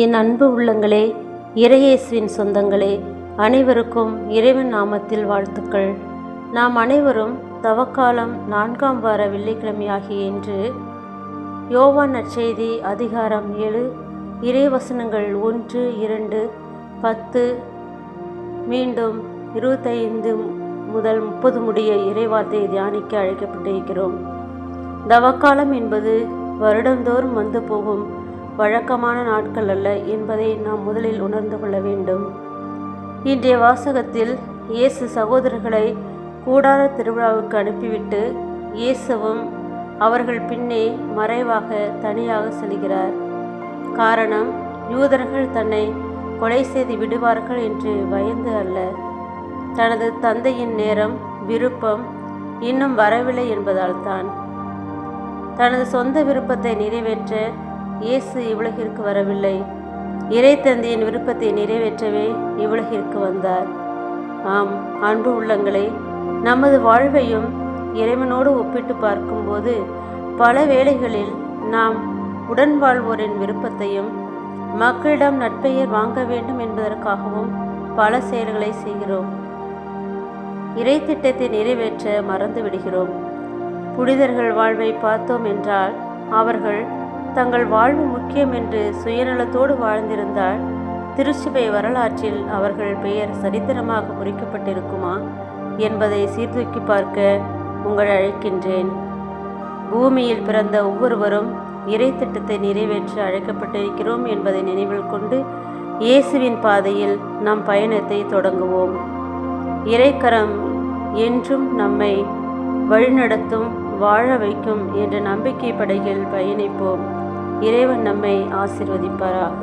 என் அன்பு உள்ளங்களே, இறையேசுவின் சொந்தங்களே, அனைவருக்கும் இறைவன் நாமத்தில் வாழ்த்துக்கள். நாம் அனைவரும் தவக்காலம் 4ஆம் வார வெள்ளிக்கிழமையாகிய இன்று யோவான் நற்செய்தி அதிகாரம் 7 இறைவசனங்கள் 1, 2, 10 மீண்டும் 25 முதல் 30 முடிய இறைவார்த்தையை தியானிக்க அழைக்கப்பட்டிருக்கிறோம். தவக்காலம் என்பது வருடந்தோறும் வந்து போகும் வழக்கமான நாட்கள் அல்ல என்பதை நாம் முதலில் உணர்ந்து கொள்ள வேண்டும். இன்றைய வாசகத்தில் இயேசு சகோதரர்களை கூடார திருவிழாவுக்கு அனுப்பிவிட்டு இயேசுவும் அவர்கள் பின்னே மறைவாக தனியாக செல்கிறார். காரணம், யூதர்கள் தன்னை கொலை செய்து விடுவார்கள் என்று பயந்து அல்ல, தனது தந்தையின் நேரம் விருப்பம் இன்னும் வரவில்லை என்பதால் தான். தனது சொந்த விருப்பத்தை நிறைவேற்ற இயேசு இவ்வுலகிற்கு வரவில்லை, இறை தந்தையின் விருப்பத்தை நிறைவேற்றவே இவ்வுலகிற்கு வந்தார். ஆம் அன்பு உள்ளங்களே, நமது வாழ்வையும் இறைவனோடு ஒப்பிட்டு பார்க்கும்போது பல வேளைகளில் நாம் உடன் வாழ்வோரின் விருப்பத்தையும் மக்களிடம் நட்பெயர் வாங்க வேண்டும் என்பதற்காகவும் பல செயல்களை செய்கிறோம். இறை திட்டத்தை நிறைவேற்ற மறந்து விடுகிறோம். புனிதர்கள் வாழ்வை பார்த்தோம் என்றால் அவர்கள் தங்கள் வாழ்வு முக்கியம் என்று சுயநலத்தோடு வாழ்ந்திருந்தால் திருச்சபை வரலாற்றில் அவர்கள் பெயர் சரித்திரமாக குறிக்கப்பட்டிருக்குமா என்பதை சீர்தூக்கி பார்க்க உங்களை அழைக்கின்றேன். பூமியில் பிறந்த ஒவ்வொருவரும் இறை திட்டத்தை நிறைவேற்ற அழைக்கப்பட்டிருக்கிறோம் என்பதை நினைவில் கொண்டு இயேசுவின் பாதையில் நம் பயணத்தை தொடங்குவோம். இறைக்கரம் என்றும் நம்மை வழிநடத்தும், வாழ வைக்கும் என்ற நம்பிக்கை படகில் பயணிப்போம். இறைவன் நம்மை ஆசீர்வதிப்பாராக.